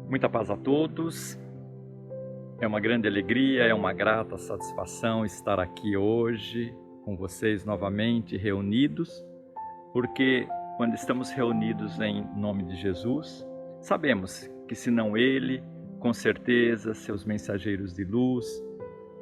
Muita paz a todos, é uma grande alegria, é uma grata satisfação estar aqui hoje com vocês novamente reunidos, porque quando estamos reunidos em nome de Jesus, sabemos que senão Ele, com certeza seus mensageiros de luz,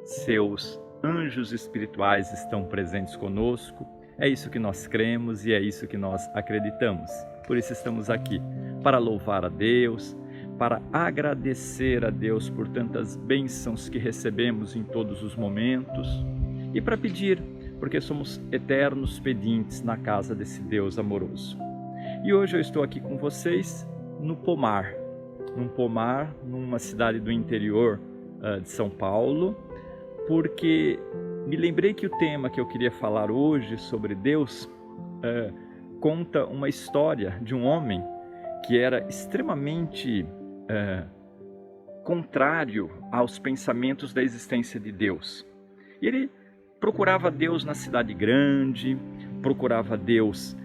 seus anjos espirituais estão presentes conosco. É isso que nós cremos e é isso que nós acreditamos. Por isso estamos aqui, para louvar a Deus, para agradecer a Deus por tantas bênçãos que recebemos em todos os momentos e para pedir, porque somos eternos pedintes na casa desse Deus amoroso. E hoje eu estou aqui com vocês no Pomar, numa cidade do interior de São Paulo, porque me lembrei que o tema que eu queria falar hoje sobre Deus conta uma história de um homem que era extremamente contrário aos pensamentos da existência de Deus. E ele procurava Deus na cidade grande, procurava Deus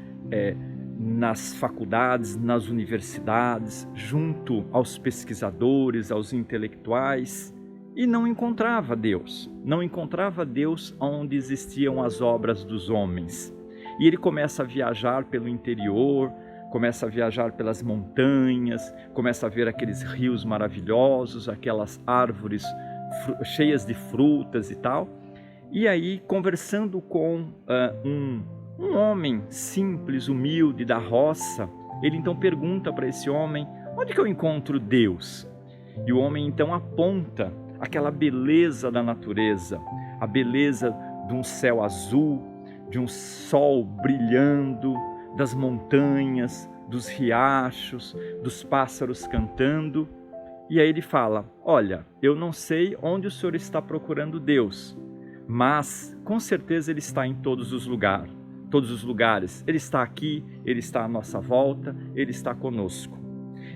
nas faculdades, nas universidades, junto aos pesquisadores, aos intelectuais, e não encontrava Deus. Não encontrava Deus onde existiam as obras dos homens. E ele começa a viajar pelo interior, começa a viajar pelas montanhas, começa a ver aqueles rios maravilhosos, aquelas árvores cheias de frutas e tal. E aí, conversando com um homem simples, humilde, da roça, ele então pergunta para esse homem: onde que eu encontro Deus? E o homem então aponta aquela beleza da natureza, a beleza de um céu azul, de um sol brilhando, das montanhas, dos riachos, dos pássaros cantando. E aí ele fala: olha, eu não sei onde o senhor está procurando Deus, mas com certeza Ele está em todos os lugares. Ele está aqui, Ele está à nossa volta, Ele está conosco.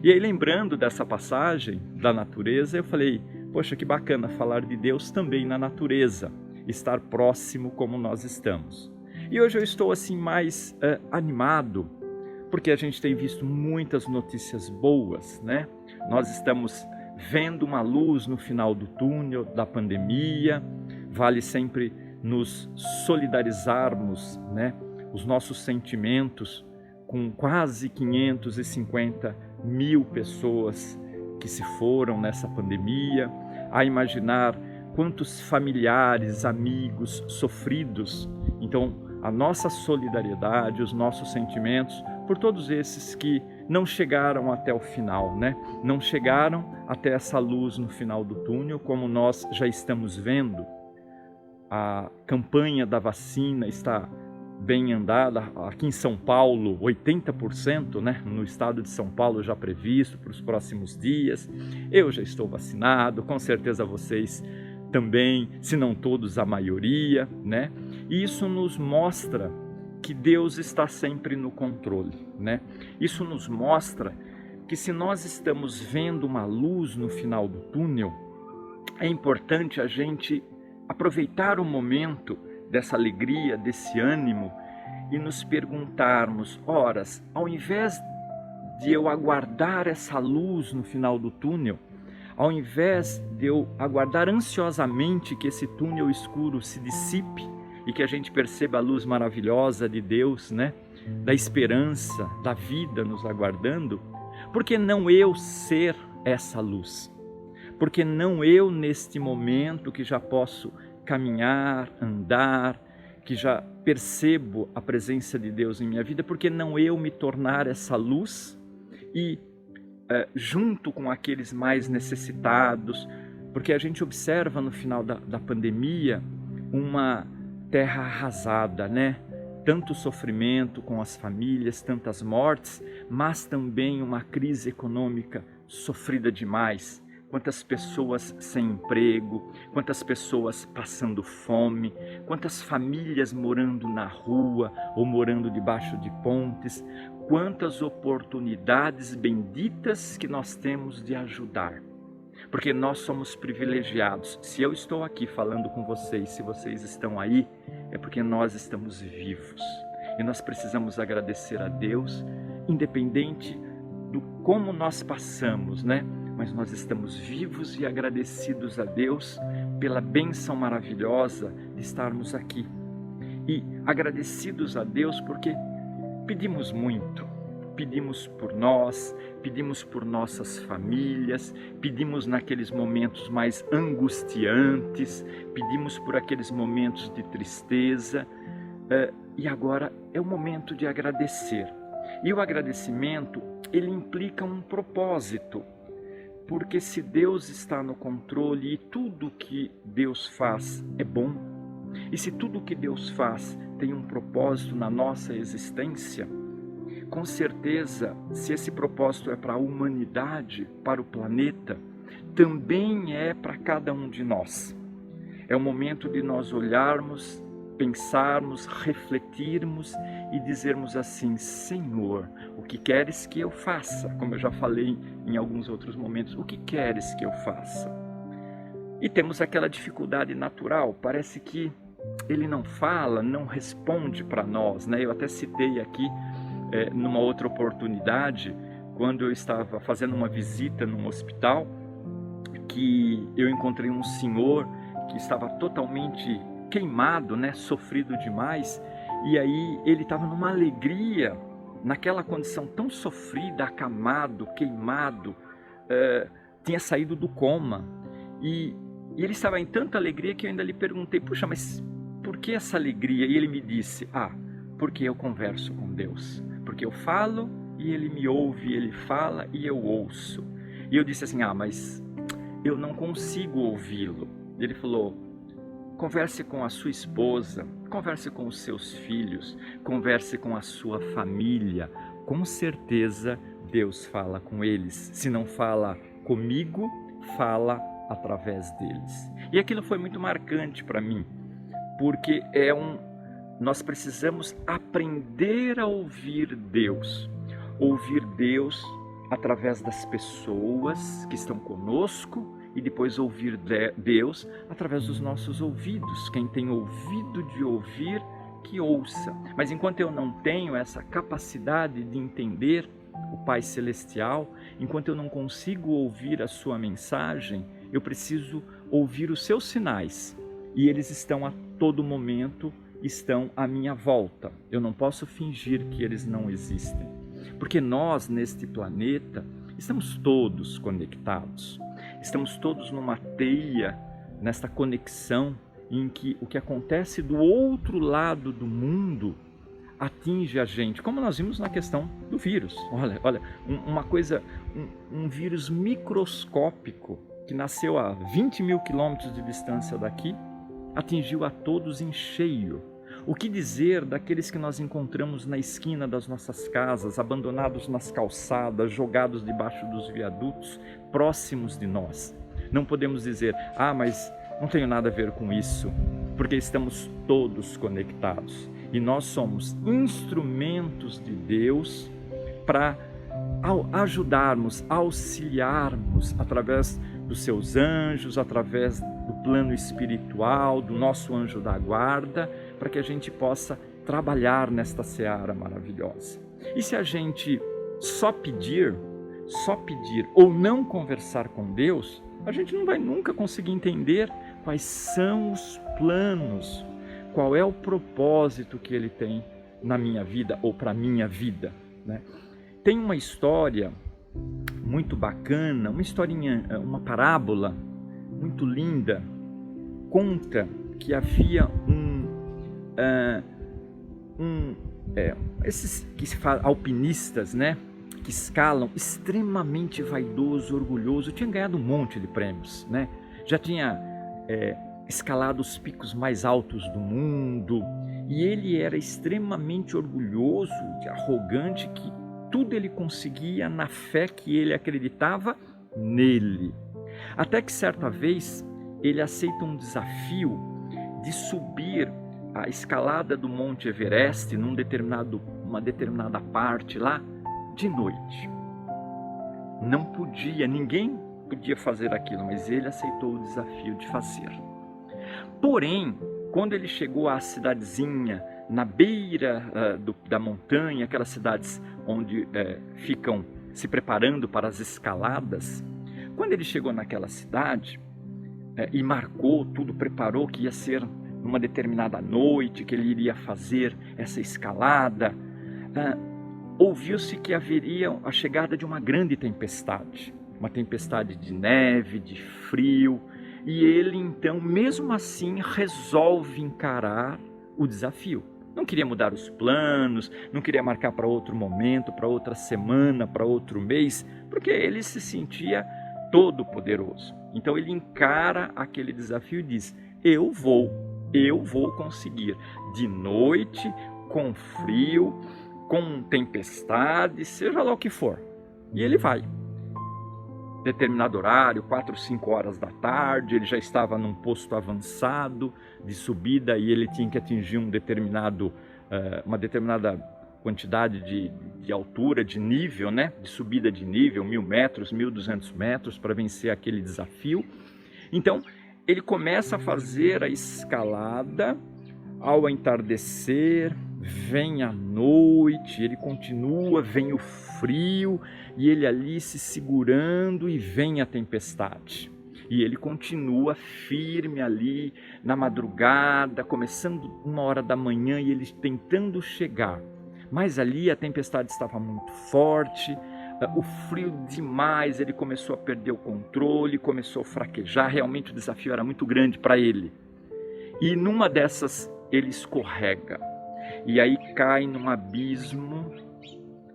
E aí, lembrando dessa passagem da natureza, eu falei: poxa, que bacana falar de Deus também na natureza, estar próximo como nós estamos. E hoje eu estou assim mais animado, porque a gente tem visto muitas notícias boas, né? Nós estamos vendo uma luz no final do túnel da pandemia. Vale sempre nos solidarizarmos, né? Os nossos sentimentos com quase 550 mil pessoas que se foram nessa pandemia, a imaginar quantos familiares, amigos sofridos. Então, a nossa solidariedade, os nossos sentimentos por todos esses que não chegaram até o final, né? Não chegaram até essa luz no final do túnel, como nós já estamos vendo. A campanha da vacina está bem andada. Aqui em São Paulo, 80%, né? No estado de São Paulo já previsto para os próximos dias. Eu já estou vacinado, com certeza vocês também, se não todos, a maioria, né? E isso nos mostra que Deus está sempre no controle, né? Isso nos mostra que se nós estamos vendo uma luz no final do túnel, é importante a gente aproveitar o momento dessa alegria, desse ânimo e nos perguntarmos: horas, ao invés de eu aguardar essa luz no final do túnel, ao invés de eu aguardar ansiosamente que esse túnel escuro se dissipe e que a gente perceba a luz maravilhosa de Deus, né? Da esperança, da vida nos aguardando, por que não eu ser essa luz? Por que não eu, neste momento que já posso caminhar, andar, que já percebo a presença de Deus em minha vida, por que não eu me tornar essa luz e junto com aqueles mais necessitados? Porque a gente observa no final da pandemia uma terra arrasada, né? Tanto sofrimento com as famílias, tantas mortes, mas também uma crise econômica sofrida demais. Quantas pessoas sem emprego, quantas pessoas passando fome, quantas famílias morando na rua ou morando debaixo de pontes, quantas oportunidades benditas que nós temos de ajudar. Porque nós somos privilegiados. Se eu estou aqui falando com vocês, se vocês estão aí, é porque nós estamos vivos. E nós precisamos agradecer a Deus, independente do como nós passamos, né? mas nós estamos vivos e agradecidos a Deus pela bênção maravilhosa de estarmos aqui. E agradecidos a Deus porque pedimos muito. Pedimos por nós, pedimos por nossas famílias, pedimos naqueles momentos mais angustiantes, pedimos por aqueles momentos de tristeza, e agora é o momento de agradecer. E o agradecimento, ele implica um propósito, porque se Deus está no controle e tudo que Deus faz é bom, e se tudo que Deus faz tem um propósito na nossa existência, com certeza, se esse propósito é para a humanidade, para o planeta, também é para cada um de nós. É o momento de nós olharmos, pensarmos, refletirmos e dizermos assim: Senhor, o que queres que eu faça? Como eu já falei em alguns outros momentos, o que queres que eu faça? E temos aquela dificuldade natural, parece que ele não fala, não responde para nós, né? Eu até citei aqui, numa outra oportunidade, quando eu estava fazendo uma visita num hospital, que eu encontrei um senhor que estava totalmente queimado, né, sofrido demais, e aí ele estava numa alegria, naquela condição tão sofrida, acamado, queimado, tinha saído do coma, e ele estava em tanta alegria que eu ainda lhe perguntei: puxa, mas por que essa alegria? E ele me disse: porque eu converso com Deus, porque eu falo e Ele me ouve, Ele fala e eu ouço. E eu disse assim: mas eu não consigo ouvi-lo. Ele falou: converse com a sua esposa, converse com os seus filhos, converse com a sua família. Com certeza Deus fala com eles. Se não fala comigo, fala através deles. E aquilo foi muito marcante para mim, porque nós precisamos aprender a ouvir Deus através das pessoas que estão conosco e depois ouvir Deus através dos nossos ouvidos. Quem tem ouvido de ouvir, que ouça. Mas enquanto eu não tenho essa capacidade de entender o Pai Celestial, enquanto eu não consigo ouvir a sua mensagem, eu preciso ouvir os seus sinais. E eles estão a todo momento, estão à minha volta. Eu não posso fingir que eles não existem. Porque nós, neste planeta, estamos todos conectados. Estamos todos numa teia, nesta conexão em que o que acontece do outro lado do mundo atinge a gente. Como nós vimos na questão do vírus. Olha, uma coisa, um vírus microscópico que nasceu a 20 mil quilômetros de distância daqui, atingiu a todos em cheio. O que dizer daqueles que nós encontramos na esquina das nossas casas, abandonados nas calçadas, jogados debaixo dos viadutos, próximos de nós? Não podemos dizer: mas não tenho nada a ver com isso, porque estamos todos conectados. E nós somos instrumentos de Deus para ajudarmos, auxiliarmos através dos seus anjos, através do plano espiritual, do nosso anjo da guarda, para que a gente possa trabalhar nesta seara maravilhosa. E se a gente só pedir ou não conversar com Deus, a gente não vai nunca conseguir entender quais são os planos, qual é o propósito que Ele tem na minha vida ou para a minha vida, né? Tem uma história muito bacana, uma historinha, uma parábola muito linda, conta que havia esses que se fala, alpinistas, né, que escalam, extremamente vaidoso, orgulhoso, tinha ganhado um monte de prêmios, né, já tinha escalado os picos mais altos do mundo, e ele era extremamente orgulhoso, arrogante, que tudo ele conseguia na fé que ele acreditava nele. Até que certa vez ele aceita um desafio de subir a escalada do Monte Everest numa determinada parte lá de noite. Não podia, ninguém podia fazer aquilo, mas ele aceitou o desafio de fazer. Porém, quando ele chegou à cidadezinha na beira da montanha, aquelas cidades onde ficam se preparando para as escaladas, Quando ele chegou naquela cidade e marcou tudo, preparou que ia ser numa determinada noite, que ele iria fazer essa escalada, ouviu-se que haveria a chegada de uma grande tempestade, uma tempestade de neve, de frio, e ele então, mesmo assim, resolve encarar o desafio. Não queria mudar os planos, não queria marcar para outro momento, para outra semana, para outro mês, porque ele se sentia todo poderoso. Então ele encara aquele desafio e diz: eu vou conseguir. De noite, com frio, com tempestade, seja lá o que for. E ele vai. Determinado horário, 4, 5 horas da tarde, ele já estava num posto avançado de subida e ele tinha que atingir uma determinada quantidade de altura, de nível, né? De subida de nível, 1.000 metros, 1.200 metros, para vencer aquele desafio. Então, ele começa a fazer a escalada. Ao entardecer, vem a noite, ele continua, vem o frio, e ele ali se segurando, e vem a tempestade. E ele continua firme ali na madrugada, começando 1 hora da manhã, e ele tentando chegar. Mas ali a tempestade estava muito forte, o frio demais, ele começou a perder o controle, começou a fraquejar, realmente o desafio era muito grande para ele. E numa dessas ele escorrega, e aí cai num abismo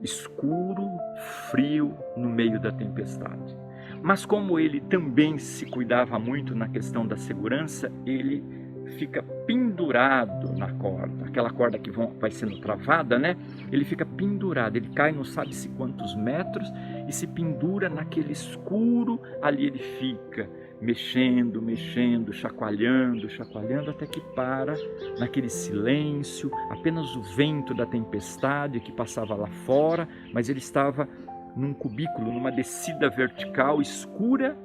escuro, frio, no meio da tempestade. Mas como ele também se cuidava muito na questão da segurança, ele fica pendurado na corda, aquela corda que vai sendo travada, né? Ele fica pendurado, ele cai não sabe-se quantos metros e se pendura naquele escuro, ali ele fica mexendo, chacoalhando, até que para naquele silêncio, apenas o vento da tempestade que passava lá fora, mas ele estava num cubículo, numa descida vertical escura,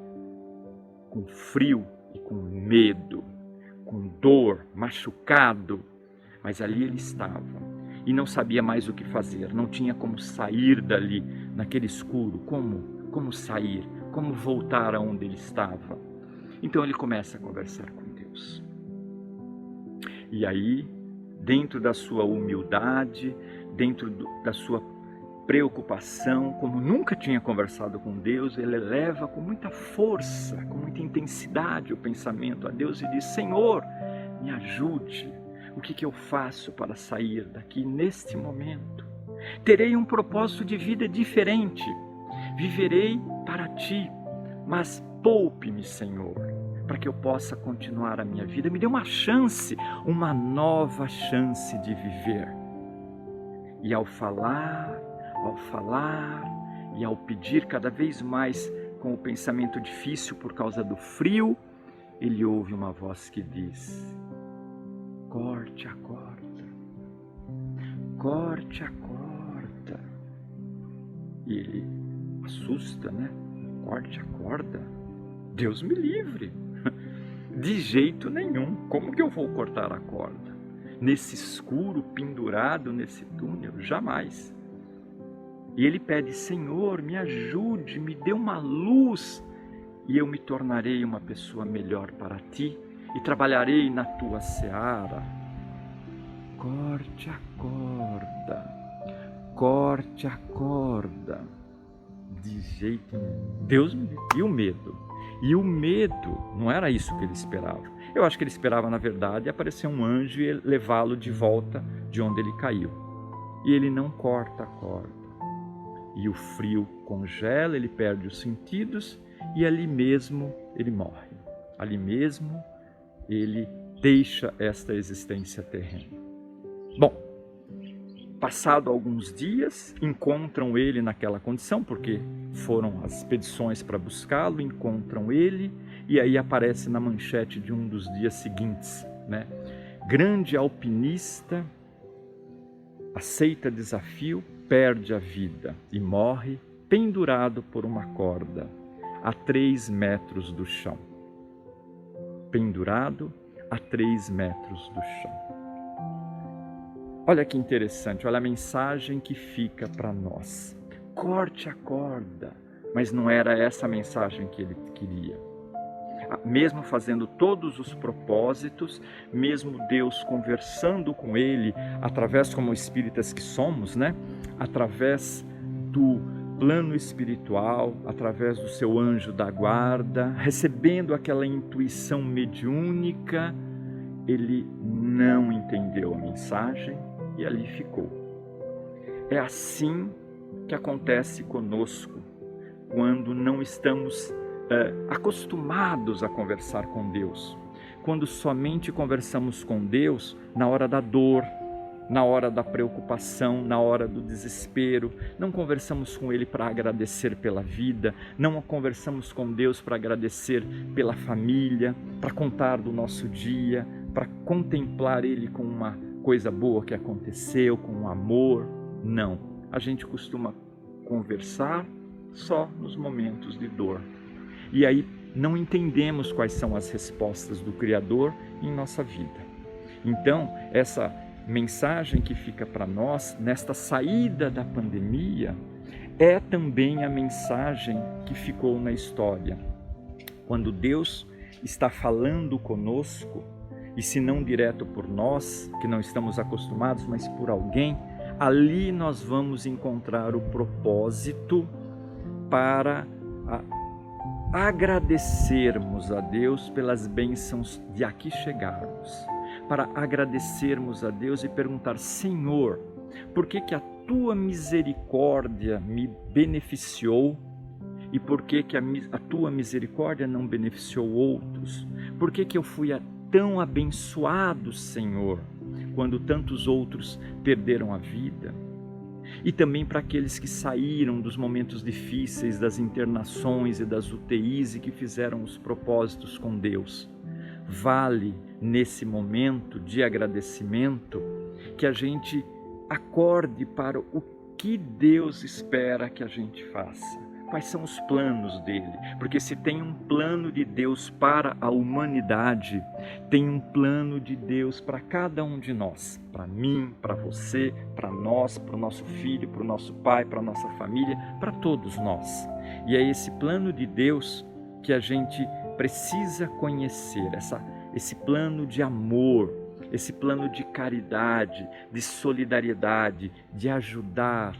com frio e com medo, com dor, machucado, mas ali ele estava e não sabia mais o que fazer, não tinha como sair dali, naquele escuro, como sair, como voltar aonde ele estava. Então ele começa a conversar com Deus. E aí, dentro da sua humildade, dentro da sua preocupação, como nunca tinha conversado com Deus, ele eleva com muita força, com muita intensidade o pensamento a Deus e diz: Senhor, me ajude. O que eu faço para sair daqui neste momento? Terei um propósito de vida diferente. Viverei para Ti, mas poupe-me, Senhor, para que eu possa continuar a minha vida. Me dê uma chance, uma nova chance de viver. E ao falar e ao pedir cada vez mais com o pensamento difícil por causa do frio, ele ouve uma voz que diz: corte a corda, corte a corda. E ele assusta, né? Corte a corda? Deus me livre! De jeito nenhum! Como que eu vou cortar a corda? Nesse escuro, pendurado nesse túnel? Jamais! E ele pede: Senhor, me ajude, me dê uma luz, e eu me tornarei uma pessoa melhor para Ti e trabalharei na Tua seara. Corte a corda, corte a corda. De jeito nenhum. Deus me livre. E o medo? E o medo não era isso que ele esperava. Eu acho que ele esperava, na verdade, aparecer um anjo e levá-lo de volta de onde ele caiu. E ele não corta a corda. E o frio congela, ele perde os sentidos e ali mesmo ele morre. Ali mesmo ele deixa esta existência terrena. Bom, passado alguns dias, encontram ele naquela condição, porque foram as expedições para buscá-lo, encontram ele, e aí aparece na manchete de um dos dias seguintes, né? Grande alpinista aceita desafio, perde a vida e morre pendurado por uma corda a 3 metros do chão. Pendurado a 3 metros do chão. Olha que interessante, olha a mensagem que fica para nós. Corte a corda, mas não era essa a mensagem que ele queria. Mesmo fazendo todos os propósitos, mesmo Deus conversando com ele, através, como espíritas que somos, né? Através do plano espiritual, através do seu anjo da guarda, recebendo aquela intuição mediúnica, ele não entendeu a mensagem e ali ficou. É assim que acontece conosco, quando não estamos acostumados a conversar com Deus, quando somente conversamos com Deus na hora da dor, na hora da preocupação, na hora do desespero. Não conversamos com Ele para agradecer pela vida, não conversamos com Deus para agradecer pela família, para contar do nosso dia, para contemplar Ele com uma coisa boa que aconteceu, com um amor. Não, a gente costuma conversar só nos momentos de dor. E aí não entendemos quais são as respostas do Criador em nossa vida. Então, essa mensagem que fica para nós nesta saída da pandemia é também a mensagem que ficou na história. Quando Deus está falando conosco, e se não direto por nós, que não estamos acostumados, mas por alguém, ali nós vamos encontrar o propósito para agradecermos a Deus pelas bênçãos de aqui chegarmos, para agradecermos a Deus e perguntar: Senhor, por que a Tua misericórdia me beneficiou e por que a Tua misericórdia não beneficiou outros? Por que eu fui tão abençoado, Senhor, quando tantos outros perderam a vida? E também para aqueles que saíram dos momentos difíceis, das internações e das UTIs e que fizeram os propósitos com Deus. Vale, nesse momento de agradecimento, que a gente acorde para o que Deus espera que a gente faça. Quais são os planos dele? Porque se tem um plano de Deus para a humanidade, tem um plano de Deus para cada um de nós. Para mim, para você, para nós, para o nosso filho, para o nosso pai, para a nossa família, para todos nós. E é esse plano de Deus que a gente precisa conhecer, esse plano de amor, esse plano de caridade, de solidariedade, de ajudar.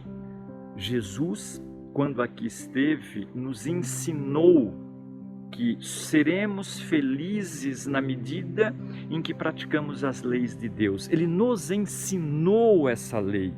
Jesus, quando aqui esteve, nos ensinou que seremos felizes na medida em que praticamos as leis de Deus. Ele nos ensinou essa lei,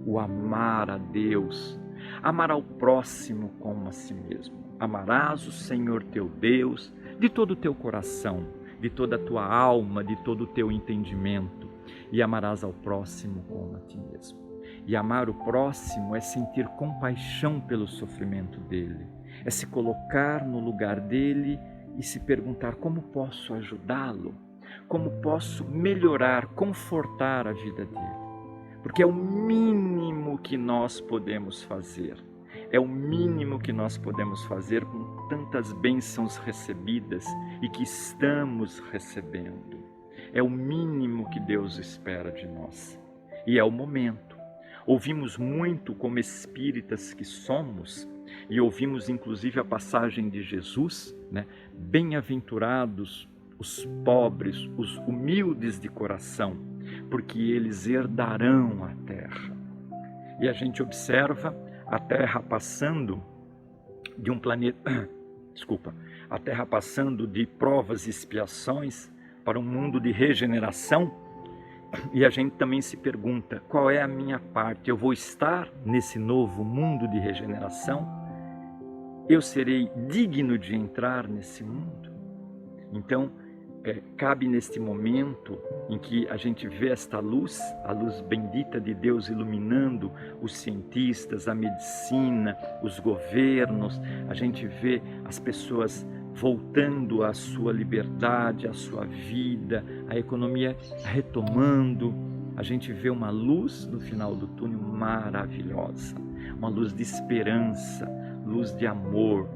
o amar a Deus, amar ao próximo como a si mesmo. Amarás o Senhor teu Deus de todo o teu coração, de toda a tua alma, de todo o teu entendimento, e amarás ao próximo como a ti mesmo. E amar o próximo é sentir compaixão pelo sofrimento dele, é se colocar no lugar dele e se perguntar: como posso ajudá-lo? Como posso melhorar, confortar a vida dele? Porque é o mínimo que nós podemos fazer. É o mínimo que nós podemos fazer com tantas bênçãos recebidas e que estamos recebendo. É o mínimo que Deus espera de nós. E é o momento. Ouvimos muito como espíritas que somos, e ouvimos inclusive a passagem de Jesus, né? Bem-aventurados os pobres, os humildes de coração, porque eles herdarão a terra. E a gente observa a terra passando de um planeta, a terra passando de provas e expiações para um mundo de regeneração. E a gente também se pergunta: qual é a minha parte? Eu vou estar nesse novo mundo de regeneração? Eu serei digno de entrar nesse mundo? Então, cabe neste momento em que a gente vê esta luz, a luz bendita de Deus iluminando os cientistas, a medicina, os governos, a gente vê as pessoas voltando à sua liberdade, à sua vida, a economia retomando. A gente vê uma luz no final do túnel maravilhosa, uma luz de esperança, luz de amor,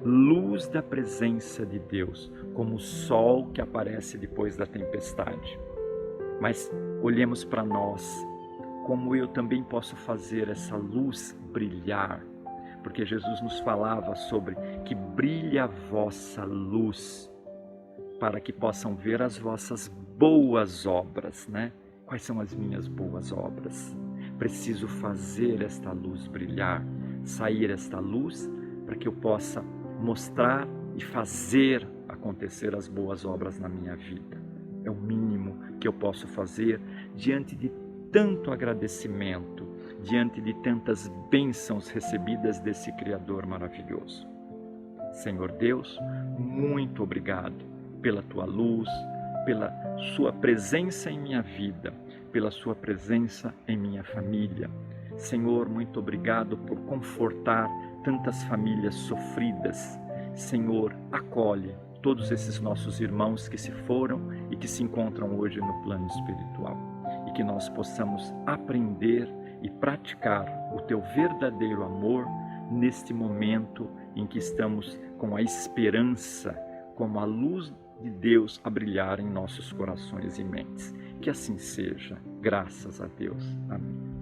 luz da presença de Deus, como o sol que aparece depois da tempestade. Mas olhemos para nós, como eu também posso fazer essa luz brilhar, porque Jesus nos falava sobre que brilhe a vossa luz, para que possam ver as vossas boas obras, né? Quais são as minhas boas obras? Preciso fazer esta luz brilhar, sair esta luz, para que eu possa mostrar e fazer acontecer as boas obras na minha vida. É o mínimo que eu posso fazer diante de tanto agradecimento, diante de tantas bênçãos recebidas desse Criador maravilhoso. Senhor Deus, muito obrigado pela Tua luz, pela Sua presença em minha vida, pela Sua presença em minha família. Senhor, muito obrigado por confortar tantas famílias sofridas. Senhor, acolhe todos esses nossos irmãos que se foram e que se encontram hoje no plano espiritual. E que nós possamos aprender e praticar o Teu verdadeiro amor neste momento em que estamos com a esperança, como a luz de Deus a brilhar em nossos corações e mentes. Que assim seja, graças a Deus. Amém.